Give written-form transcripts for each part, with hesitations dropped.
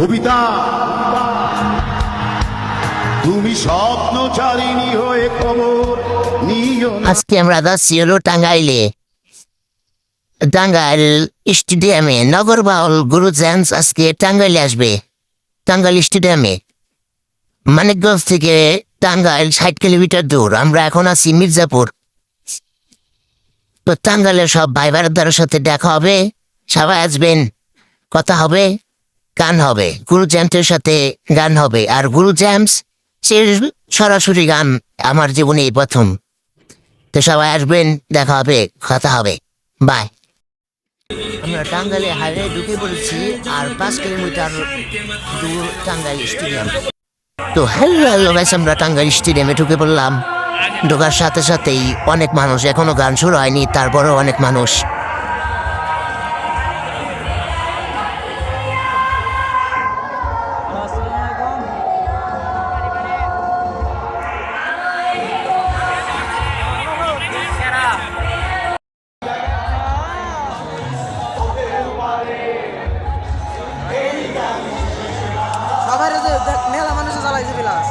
কবিতা তুমি স্বপ্নচারিণী হয়ে খবর নিও না। আজকে আমরা যাচ্ছি হলো টাঙ্গাইলে। টাঙ্গাইল স্টেডিয়ামে নগরবাউল গুরু জ্যান্স আজকে টাঙ্গাইলে আসবে। টাঙ্গাইল স্টেডিয়ামে মানিকগঞ্জ থেকে টাঙ্গাইল 60 কিলোমিটার দূর। আমরা এখন আছি মির্জাপুর। তো টাঙ্গাইলের সব ভাই বোনদের সাথে দেখা হবে, সবাই আসবেন, কথা হবে, গান হবে। গুরু জ্যামসের সাথে গান হবে। আর গুরু জ্যামস সে সরাসরি গান আমার জীবনে এই প্রথম। তো সবাই আসবেন, দেখা হবে, কথা হবে। বাই। আমরা টাঙ্গাইলে হাইওয়ে ঢুকে পড়েছি, আর 5 কিলোমিটার দূর টাঙ্গাইল স্টেডিয়াম। তো হ্যালো গাইস, আমরা টাঙ্গাইল স্টেডিয়ামে ঢুকে পড়লাম। ঢোকার সাথে সাথেই অনেক মানুষ, এখনো গান শুরু হয়নি, তারপরেও অনেক মানুষ। সবাই মেলা মানুষ চালাইছে বিলাস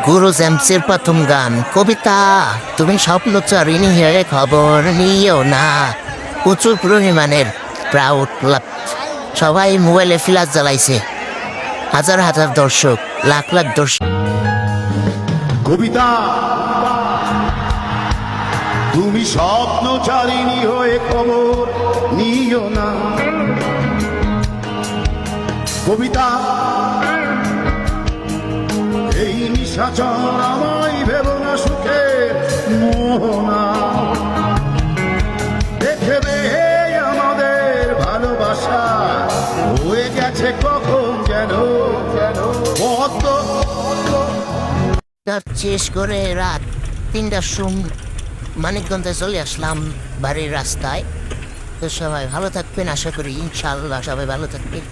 গুরু জ্যামসের প্রথম গান কবিতা তুমি স্বপ্নচারিণী হয়ে খবর নিও না। প্রচুর পরিমাণের প্রাউড লাভ। সবাই মোবাইলে ফ্ল্যাশ জ্বালাইছে। হাজার হাজার দর্শক, লাখ লাখ দর্শক। কবিতা তুমি স্বপ্নচারিণী হয়ে খবর নিও না। কবিতা এই নিশাচর আমায় ভেব না সুখে মোহনা। দেখবে আমাদের ভালোবাসা হয়ে গেছে কখন যেন পদ্ম। শেষ করে রাত 3টার সময় মানিকগঞ্জে চলে আসলাম বাড়ির রাস্তায়। তো সবাই ভালো থাকবেন, আশা করি ইনশাআল্লাহ সবাই ভালো থাকবেন।